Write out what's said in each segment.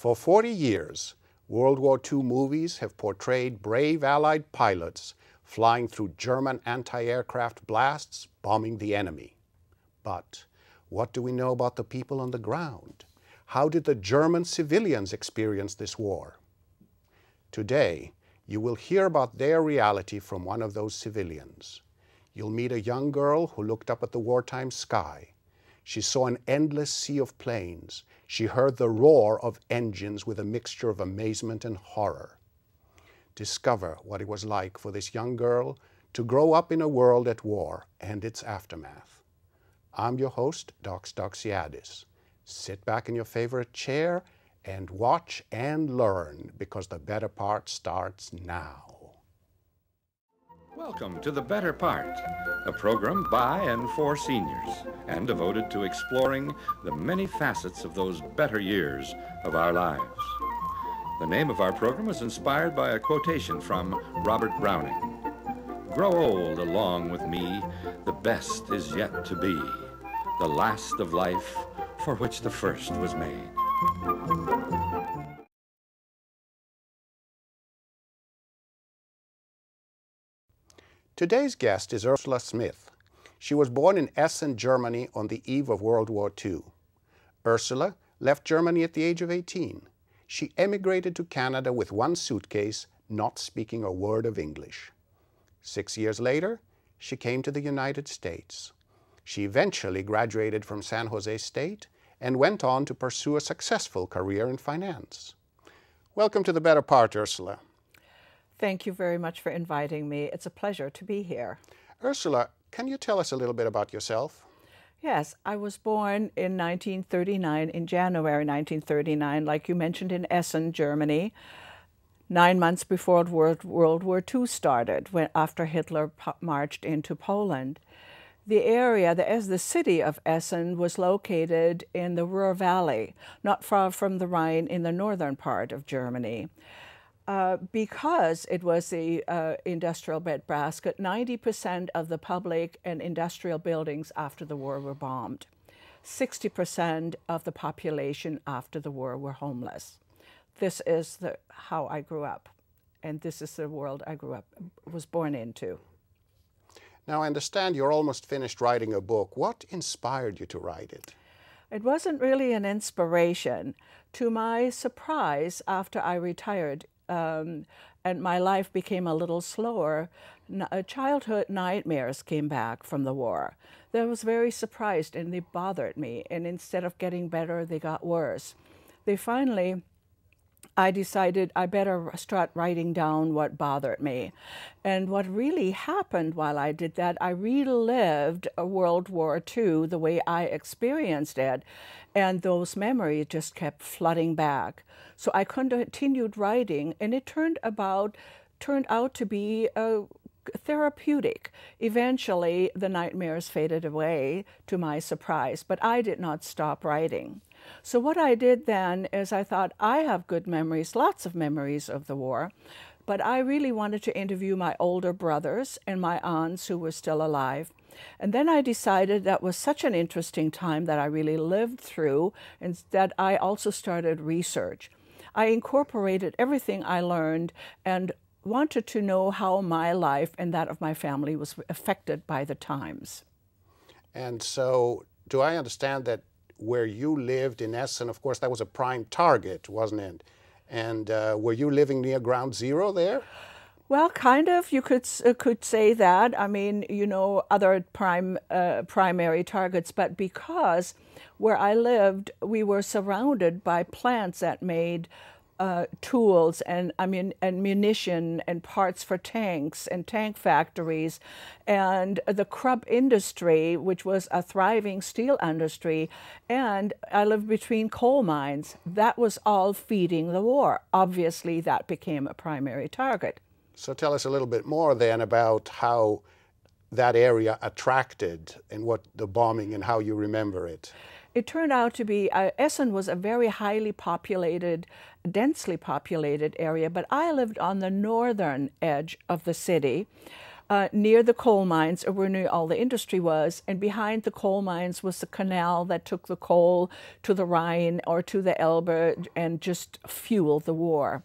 For 40 years, World War II movies have portrayed brave Allied pilots flying through German anti-aircraft blasts, bombing the enemy. But what do we know about the people on the ground? How did the German civilians experience this war? Today, you will hear about their reality from one of those civilians. You'll meet a young girl who looked up at the wartime sky. She saw an endless sea of planes. She heard the roar of engines with a mixture of amazement and horror. Discover what it was like for this young girl to grow up in a world at war and its aftermath. I'm your host, Dox Doxiadis. Sit back in your favorite chair and watch and learn, because the better part starts now. Welcome to The Better Part, a program by and for seniors and devoted to exploring the many facets of those better years of our lives. The name of our program was inspired by a quotation from Robert Browning. "Grow old along with me, the best is yet to be, the last of life for which the first was made." Today's guest is Ursela Smith. She was born in Essen, Germany on the eve of World War II. Ursula left Germany at the age of 18. She emigrated to Canada with one suitcase, not speaking a word of English. 6 years later, she came to the United States. She eventually graduated from San Jose State and went on to pursue a successful career in finance. Welcome to The Better Part, Ursula. Thank you very much for inviting me. It's a pleasure to be here. Ursula, can you tell us a little bit about yourself? Yes, I was born in 1939, in January 1939, like you mentioned, in Essen, Germany, 9 months before World War II started, after Hitler marched into Poland. The area, the city of Essen, was located in the Ruhr Valley, not far from the Rhine, in the northern part of Germany. Because it was the industrial breadbasket, 90% of the public and industrial buildings after the war were bombed. 60% of the population after the war were homeless. This is how I grew up, and this is the world I was born into. Now, I understand you're almost finished writing a book. What inspired you to write it? It wasn't really an inspiration. To my surprise, after I retired, and my life became a little slower, childhood nightmares came back from the war. I was very surprised, and they bothered me. And instead of getting better, they got worse. I decided I better start writing down what bothered me. And what really happened while I did that, I relived World War II the way I experienced it, and those memories just kept flooding back. So I continued writing, and it turned out to be therapeutic. Eventually, the nightmares faded away, to my surprise, but I did not stop writing. So what I did then is I thought, I have good memories, lots of memories of the war, but I really wanted to interview my older brothers and my aunts who were still alive. And then I decided that was such an interesting time that I really lived through, and that I also started research. I incorporated everything I learned and wanted to know how my life and that of my family was affected by the times. And so, do I understand that where you lived in Essen, of course, that was a prime target, wasn't it? And were you living near ground zero there? Well, kind of. You could say that. I mean, you know, other primary targets, but because where I lived, we were surrounded by plants that made tools and munition and parts for tanks and tank factories, and the Krupp industry, which was a thriving steel industry, and I lived between coal mines. That was all feeding the war. Obviously, that became a primary target. So tell us a little bit more then about how that area attracted and what the bombing and how you remember it. It turned out to be, Essen was a very highly populated, densely populated area, but I lived on the northern edge of the city. near the coal mines, or where near all the industry was, and behind the coal mines was the canal that took the coal to the Rhine or to the Elbe and just fueled the war.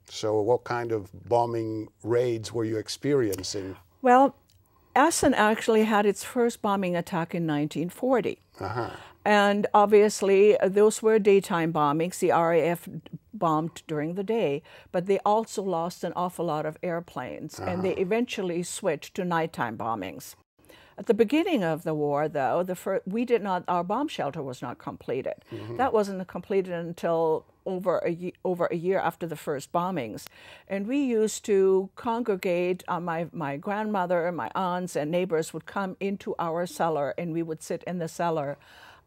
So what kind of bombing raids were you experiencing? Well, Essen actually had its first bombing attack in 1940. And obviously, those were daytime bombings. The RAF bombed during the day, but they also lost an awful lot of airplanes, and they eventually switched to nighttime bombings. At the beginning of the war, though, our bomb shelter was not completed. That wasn't completed until over a year after the first bombings. And we used to congregate, my grandmother, my aunts, and neighbors would come into our cellar, and we would sit in the cellar.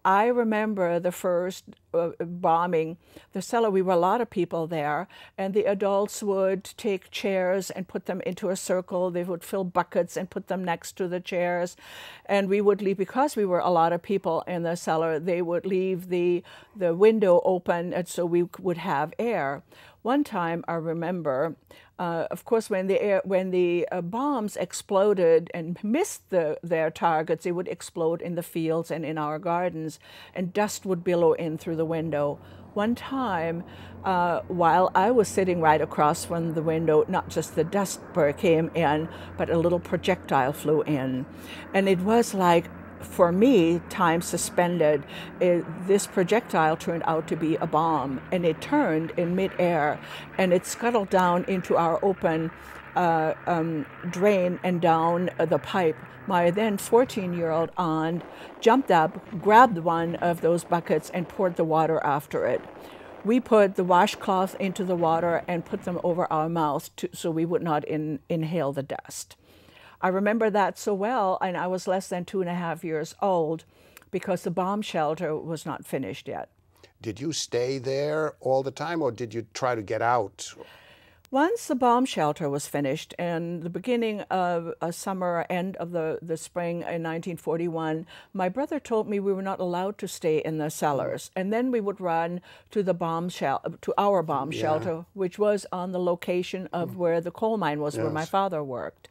I remember the first bombing, the cellar, we were a lot of people there, and the adults would take chairs and put them into a circle. They would fill buckets and put them next to the chairs. And we would leave, because we were a lot of people in the cellar, they would leave the window open and so we would have air. One time, I remember, of course, when the bombs exploded and missed their targets, they would explode in the fields and in our gardens, and dust would billow in through the window. One time, while I was sitting right across from the window, not just the dust came in, but a little projectile flew in. And it was like, for me, time suspended. This projectile turned out to be a bomb, and it turned in midair, and it scuttled down into our open drain and down the pipe. My then 14-year-old aunt jumped up, grabbed one of those buckets, and poured the water after it. We put the washcloth into the water and put them over our mouths so we would not inhale the dust. I remember that so well, and I was less than 2.5 years old because the bomb shelter was not finished yet. Did you stay there all the time, or did you try to get out? Once the bomb shelter was finished, in the beginning of a summer, end of the spring in 1941, my brother told me we were not allowed to stay in the cellars. And then we would run to the to our bomb shelter, which was on the location of where the coal mine was, where my father worked.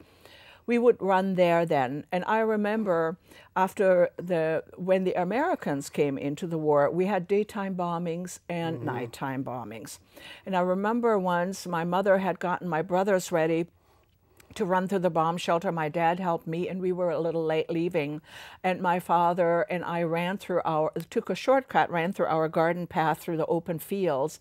We would run there then. And I remember when the Americans came into the war, we had daytime bombings and nighttime bombings. And I remember once my mother had gotten my brothers ready to run through the bomb shelter. My dad helped me, and we were a little late leaving. And my father and I took a shortcut, ran through our garden path through the open fields,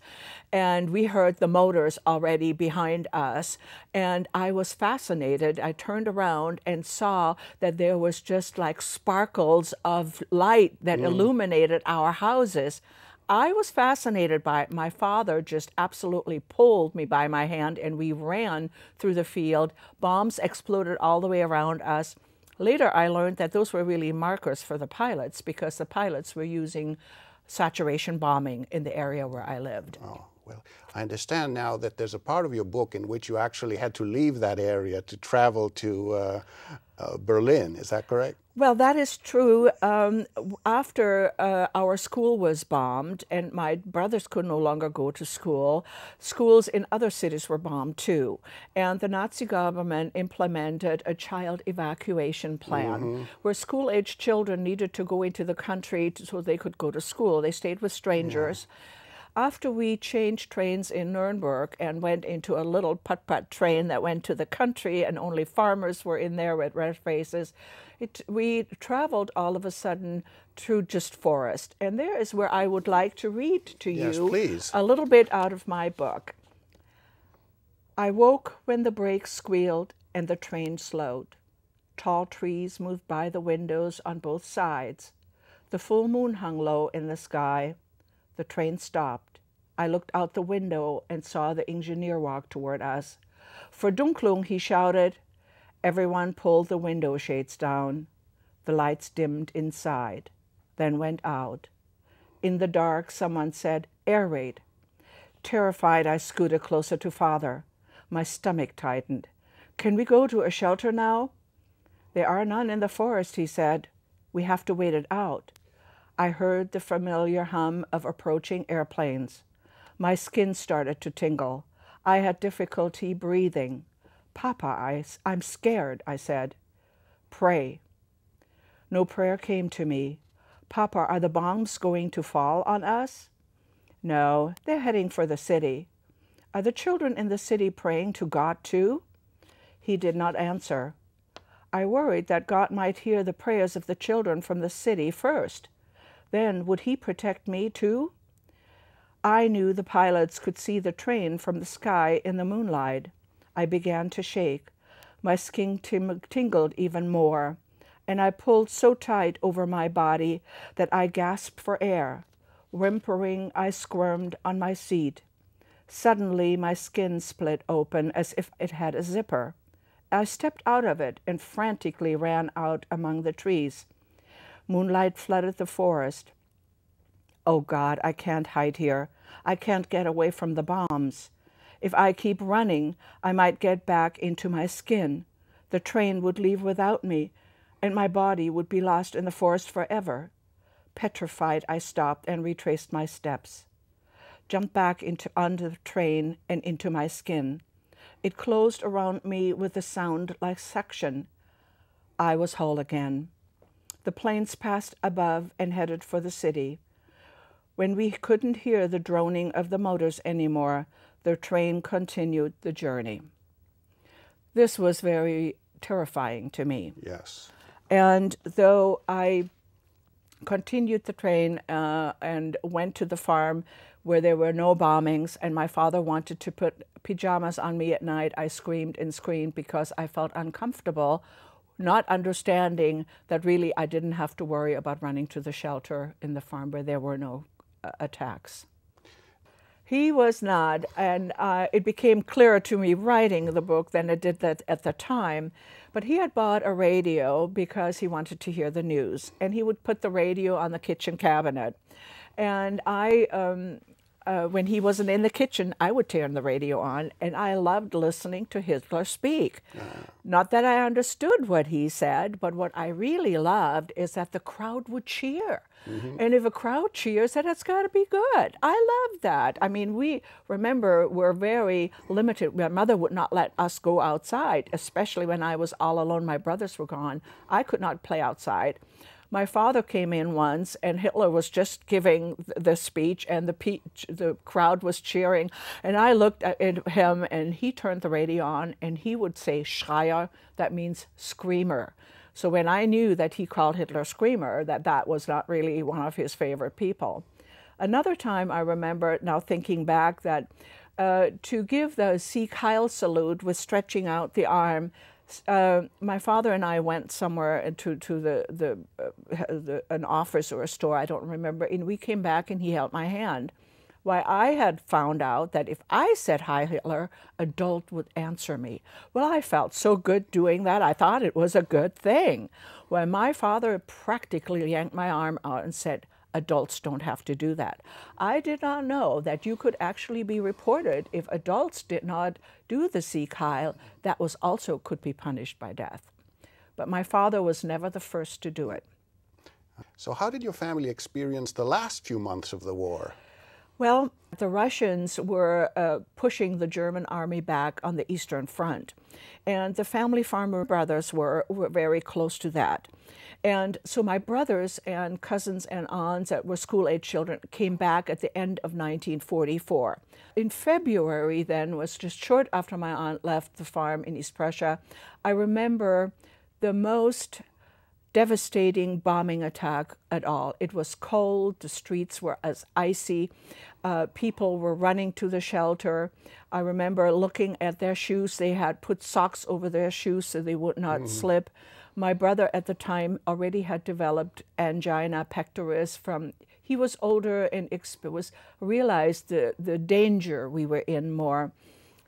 and we heard the motors already behind us. And I was fascinated. I turned around and saw that there was just like sparkles of light that illuminated our houses. I was fascinated by it. My father just absolutely pulled me by my hand, and we ran through the field. Bombs exploded all the way around us. Later, I learned that those were really markers for the pilots, because the pilots were using saturation bombing in the area where I lived. Oh, well, I understand now that there's a part of your book in which you actually had to leave that area to travel to Berlin. Is that correct? Well, that is true. After our school was bombed and my brothers could no longer go to school, schools in other cities were bombed too. And the Nazi government implemented a child evacuation plan where school-aged children needed to go into the country so they could go to school. They stayed with strangers. After we changed trains in Nuremberg and went into a little putt-putt train that went to the country, and only farmers were in there with red faces, we traveled all of a sudden through just forest. And there is where I would like to read to you a little bit out of my book. I woke when the brakes squealed and the train slowed. Tall trees moved by the windows on both sides. The full moon hung low in the sky. The train stopped. I looked out the window and saw the engineer walk toward us. Verdunklung, he shouted. Everyone pulled the window shades down. The lights dimmed inside, then went out. In the dark, someone said, "Air raid." Terrified, I scooted closer to Father. My stomach tightened. "Can we go to a shelter now?" "There are none in the forest," he said. "We have to wait it out." I heard the familiar hum of approaching airplanes. My skin started to tingle. I had difficulty breathing. Papa, I'm scared, I said. Pray. No prayer came to me. Papa, are the bombs going to fall on us? No, they're heading for the city. Are the children in the city praying to God too? He did not answer. I worried that God might hear the prayers of the children from the city first. Then would he protect me too? I knew the pilots could see the train from the sky in the moonlight. I began to shake. My skin tingled even more, and I pulled so tight over my body that I gasped for air. Whimpering, I squirmed on my seat. Suddenly, my skin split open as if it had a zipper. I stepped out of it and frantically ran out among the trees. Moonlight flooded the forest. Oh God, I can't hide here. I can't get away from the bombs. If I keep running, I might get back into my skin. The train would leave without me, and my body would be lost in the forest forever. Petrified, I stopped and retraced my steps. Jumped back onto the train and into my skin. It closed around me with a sound like suction. I was whole again. The planes passed above and headed for the city. When we couldn't hear the droning of the motors anymore, the train continued the journey. This was very terrifying to me. Yes. And though I continued the train and went to the farm where there were no bombings, and my father wanted to put pajamas on me at night, I screamed and screamed because I felt uncomfortable, not understanding that really I didn't have to worry about running to the shelter in the farm where there were no attacks. He was not, and it became clearer to me writing the book than it did that at the time. But he had bought a radio because he wanted to hear the news, and he would put the radio on the kitchen cabinet. And when he wasn't in the kitchen, I would turn the radio on, and I loved listening to Hitler speak. Not that I understood what he said, but what I really loved is that the crowd would cheer. And if a crowd cheers, then it's got to be good. I love that. I mean, we're very limited. My mother would not let us go outside, especially when I was all alone. My brothers were gone. I could not play outside. My father came in once, and Hitler was just giving the speech, and the crowd was cheering. And I looked at him, and he turned the radio on, and he would say Schreier, that means screamer. So when I knew that he called Hitler screamer, that was not really one of his favorite people. Another time I remember, now thinking back, that to give the Sieg Heil salute with stretching out the arm, my father and I went somewhere to an office or a store, I don't remember, and we came back and he held my hand. Why, I had found out that if I said Hi Hitler, a dolt would answer me. Well, I felt so good doing that, I thought it was a good thing. When my father practically yanked my arm out and said, adults don't have to do that. I did not know that you could actually be reported if adults did not do the Sieg Heil, that was also could be punished by death. But my father was never the first to do it. So how did your family experience the last few months of the war? Well, the Russians were pushing the German army back on the Eastern Front, and the family farmer brothers were very close to that. And so my brothers and cousins and aunts that were school-age children came back at the end of 1944. In February then, was just short after my aunt left the farm in East Prussia, I remember the most devastating bombing attack at all. It was cold, the streets were as icy, people were running to the shelter. I remember looking at their shoes. They had put socks over their shoes so they would not slip. My brother at the time already had developed angina pectoris he was older and realized the danger we were in more.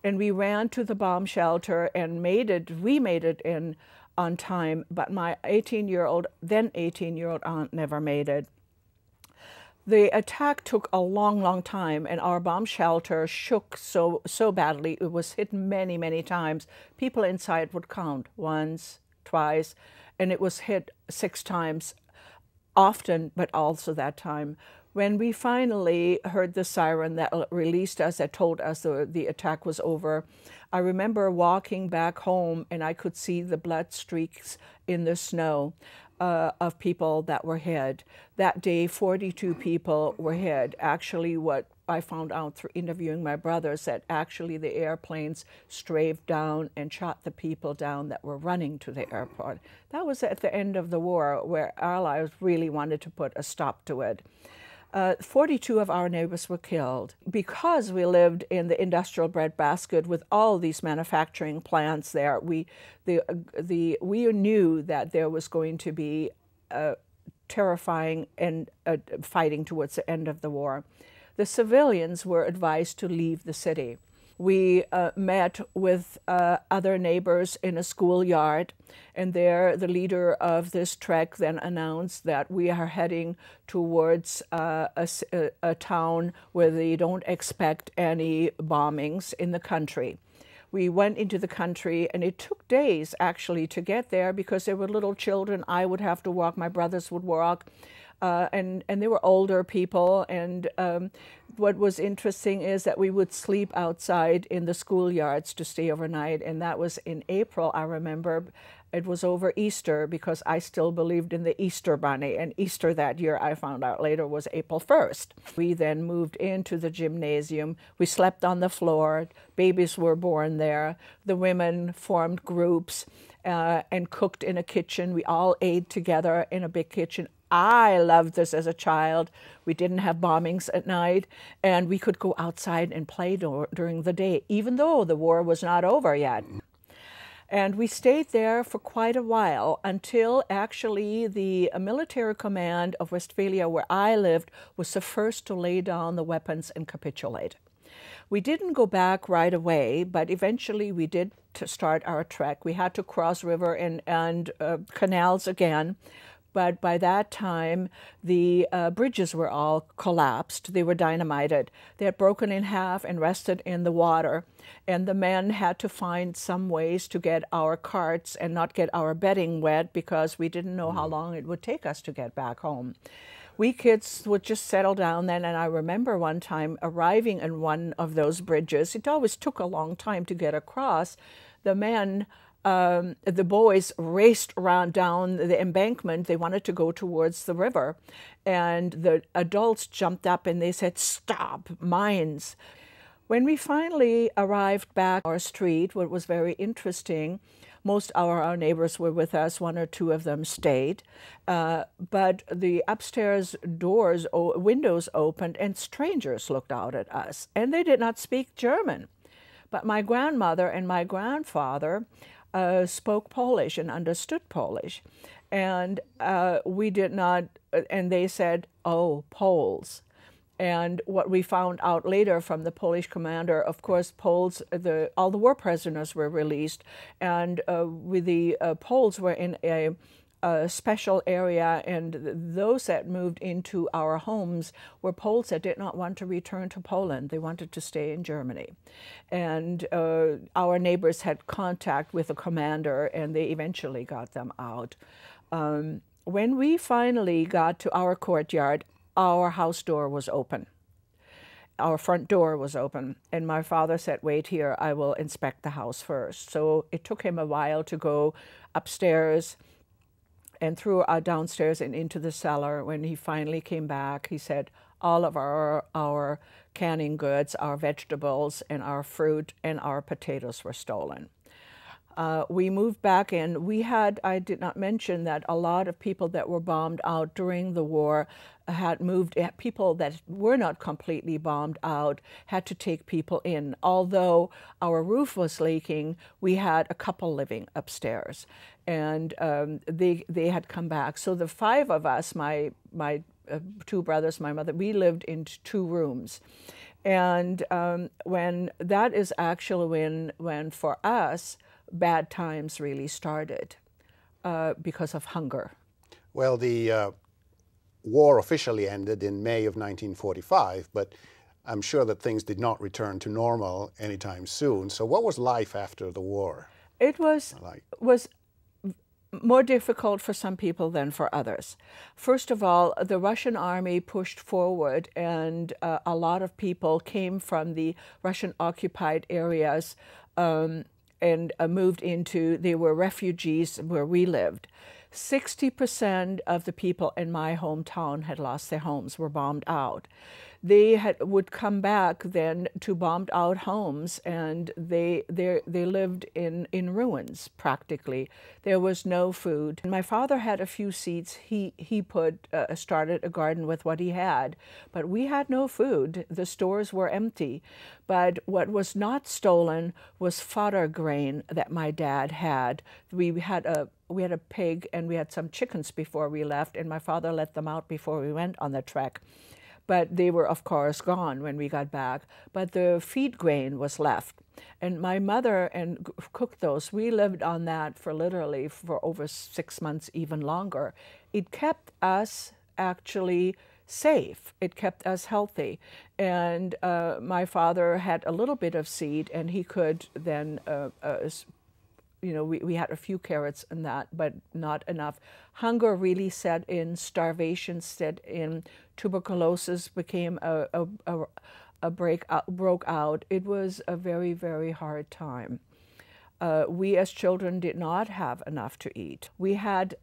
And we ran to the bomb shelter and we made it in on time, but my 18-year-old aunt never made it. The attack took a long, long time, and our bomb shelter shook so badly. It was hit many, many times. People inside would count once, twice, and it was hit 6 times, often, but also that time. When we finally heard the siren that released us, that told us the attack was over, I remember walking back home and I could see the blood streaks in the snow of people that were hit. That day, 42 people were hit. Actually, what I found out through interviewing my brothers, that actually the airplanes strafed down and shot the people down that were running to the airport. That was at the end of the war, where Allies really wanted to put a stop to it. 42 of our neighbors were killed. Because we lived in the industrial breadbasket with all these manufacturing plants there, we knew that there was going to be terrifying and fighting towards the end of the war. The civilians were advised to leave the city. We met with other neighbors in a schoolyard, and there the leader of this trek then announced that we are heading towards a town where they don't expect any bombings in the country. We went into the country, and it took days actually to get there because there were little children. I would have to walk, my brothers would walk. And they were older people, and what was interesting is that we would sleep outside in the schoolyards to stay overnight, and that was in April, I remember. It was over Easter because I still believed in the Easter Bunny, and Easter that year, I found out later, was April 1st. We then moved into the gymnasium. We slept on the floor. Babies were born there. The women formed groups and cooked in a kitchen. We all ate together in a big kitchen. I loved this as a child. We didn't have bombings at night, and we could go outside and play during the day, even though the war was not over yet. And we stayed there for quite a while until actually the military command of Westphalia, where I lived, was the first to lay down the weapons and capitulate. We didn't go back right away, but eventually we did start our trek. We had to cross river and canals again. But by that time, the bridges were all collapsed. They were dynamited. They had broken in half and rested in the water. And the men had to find some ways to get our carts and not get our bedding wet because we didn't know how long it would take us to get back home. We kids would just settle down then, and I remember one time arriving in one of those bridges. It always took a long time to get across. The men... the boys raced around down the embankment. They wanted to go towards the river. And the adults jumped up and they said, "Stop, mines." When we finally arrived back on our street, what was very interesting, most of our neighbors were with us. One or two of them stayed. But the upstairs windows opened and strangers looked out at us. And they did not speak German. But my grandmother and my grandfather spoke Polish and understood Polish. And we did not, and they said, "Oh, Poles." And what we found out later from the Polish commander, of course, Poles, all the war prisoners were released, and the Poles were in a special area, and those that moved into our homes were Poles that did not want to return to Poland. They wanted to stay in Germany. And our neighbors had contact with the commander, and they eventually got them out. When we finally got to our courtyard, our house door was open. Our front door was open, and my father said, "Wait here, I will inspect the house first." So it took him a while to go upstairs and through downstairs and into the cellar. When he finally came back, he said, all of our canning goods, our vegetables, and our fruit, and our potatoes were stolen. We moved back in. I did not mention that a lot of people that were bombed out during the war had moved, people that were not completely bombed out had to take people in. Although our roof was leaking, we had a couple living upstairs, and they had come back. So the five of us, my two brothers, my mother, we lived in 2 rooms. And when that is actually when for us, bad times really started because of hunger. Well, the war officially ended in May of 1945, but I'm sure that things did not return to normal anytime soon. So what was life after the war? It was more difficult for some people than for others. First of all, the Russian army pushed forward, and a lot of people came from the Russian-occupied areas and moved into, they were refugees where we lived. 60% of the people in my hometown had lost their homes, were bombed out. They would come back then to bombed out homes, and they lived in ruins practically. There was no food. My father had a few seeds. He started a garden with what he had, but we had no food. The stores were empty. But what was not stolen was fodder grain that my dad had. We had a pig and we had some chickens before we left, and my father let them out before we went on the trek. But they were, of course, gone when we got back. But the feed grain was left. And my mother cooked those. We lived on that for literally for over 6 months, even longer. It kept us actually safe. It kept us healthy. And my father had a little bit of seed, and he could then you know, we had a few carrots and that, but not enough. Hunger really set in, starvation set in, tuberculosis became broke out. It was a very, very hard time. We as children did not have enough to eat. We had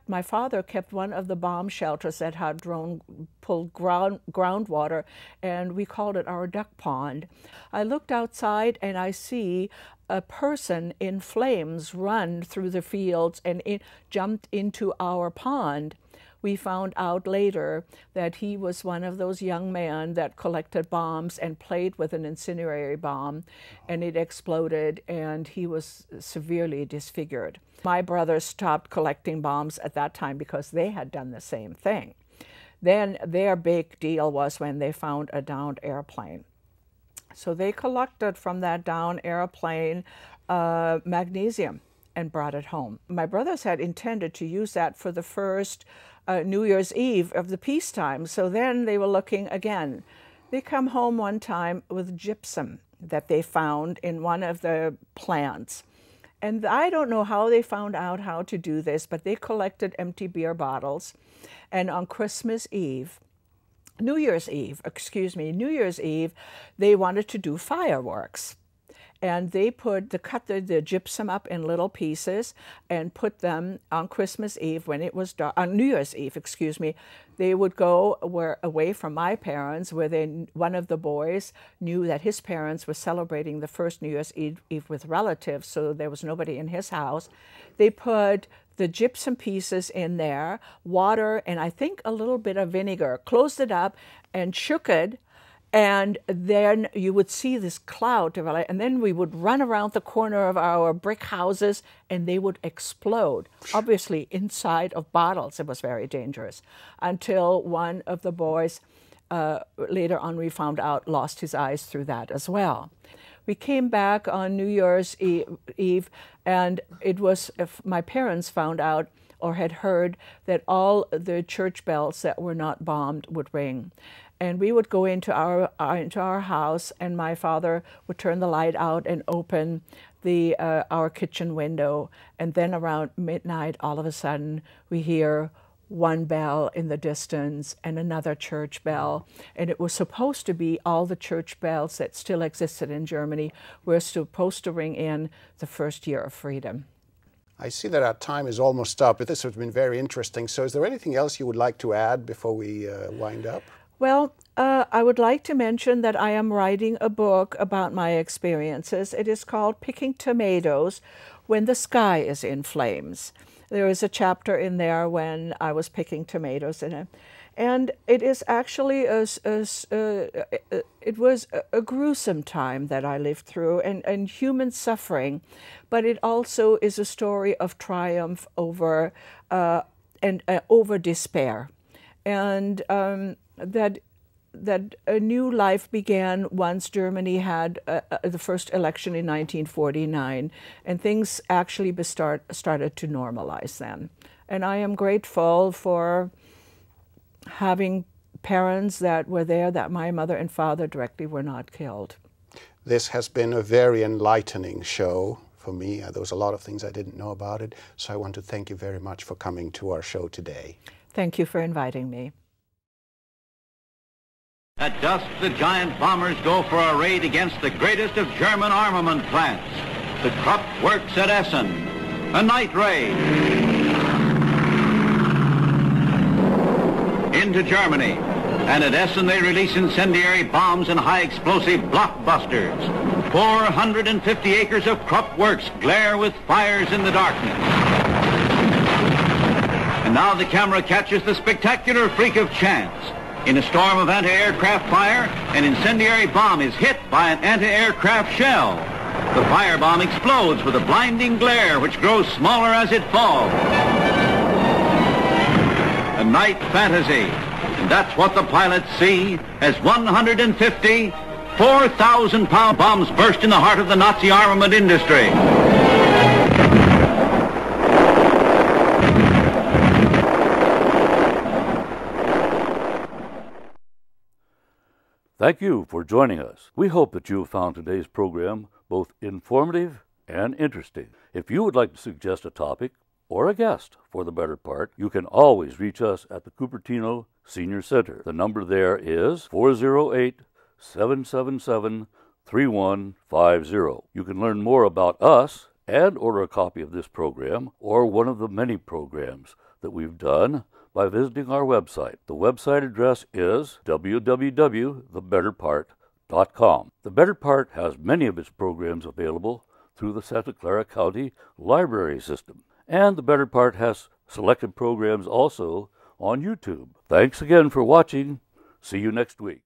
my father kept one of the bomb shelters that had pulled groundwater, and we called it our duck pond. I looked outside and I see a person in flames run through the fields and jumped into our pond. We found out later that he was one of those young men that collected bombs and played with an incendiary bomb, and it exploded, and he was severely disfigured. My brothers stopped collecting bombs at that time because they had done the same thing. Then their big deal was when they found a downed airplane. So they collected from that downed airplane magnesium and brought it home. My brothers had intended to use that for the first New Year's Eve of the peacetime, so then they were looking again. They come home one time with gypsum that they found in one of the plants. And I don't know how they found out how to do this, but they collected empty beer bottles, and on New Year's Eve, they wanted to do fireworks. And they cut the gypsum up in little pieces and put them on Christmas Eve when it was dark, on New Year's Eve, they would go away from my parents, where one of the boys knew that his parents were celebrating the first New Year's Eve with relatives, so there was nobody in his house. They put the gypsum pieces in there, water, and I think a little bit of vinegar, closed it up and shook it, and then you would see this cloud develop, and then we would run around the corner of our brick houses and they would explode, obviously inside of bottles. It was very dangerous, until one of the boys, later on we found out, lost his eyes through that as well. We came back on New Year's Eve, and it was, if my parents found out or had heard that all the church bells that were not bombed would ring. And we would go into our house, and my father would turn the light out and open our kitchen window. And then around midnight, all of a sudden, we hear one bell in the distance and another church bell. And it was supposed to be all the church bells that still existed in Germany were supposed to ring in the first year of freedom. I see that our time is almost up, but this has been very interesting. So is there anything else you would like to add before we wind up? Well, I would like to mention that I am writing a book about my experiences. It is called Picking Tomatoes When the Sky is in Flames. There is a chapter in there when I was picking tomatoes in it. And it is actually, it was a gruesome time that I lived through, and human suffering. But it also is a story of triumph over despair. And that a new life began once Germany had the first election in 1949, and things actually started to normalize then. And I am grateful for having parents that were there, that my mother and father directly were not killed. This has been a very enlightening show for me. There was a lot of things I didn't know about it. So I want to thank you very much for coming to our show today. Thank you for inviting me. At dusk, the giant bombers go for a raid against the greatest of German armament plants, the Krupp Works at Essen. A night raid into Germany. And at Essen, they release incendiary bombs and high-explosive blockbusters. 450 acres of Krupp Works glare with fires in the darkness. And now the camera catches the spectacular freak of chance. In a storm of anti-aircraft fire, an incendiary bomb is hit by an anti-aircraft shell. The firebomb explodes with a blinding glare which grows smaller as it falls. A night fantasy. And that's what the pilots see as 150 4,000-pound bombs burst in the heart of the Nazi armament industry. Thank you for joining us. We hope that you have found today's program both informative and interesting. If you would like to suggest a topic or a guest for The Better Part, you can always reach us at the Cupertino Senior Center. The number there is 408-777-3150. You can learn more about us and order a copy of this program or one of the many programs that we've done by visiting our website. The website address is www.thebetterpart.com. The Better Part has many of its programs available through the Santa Clara County Library System. And The Better Part has selected programs also on YouTube. Thanks again for watching. See you next week.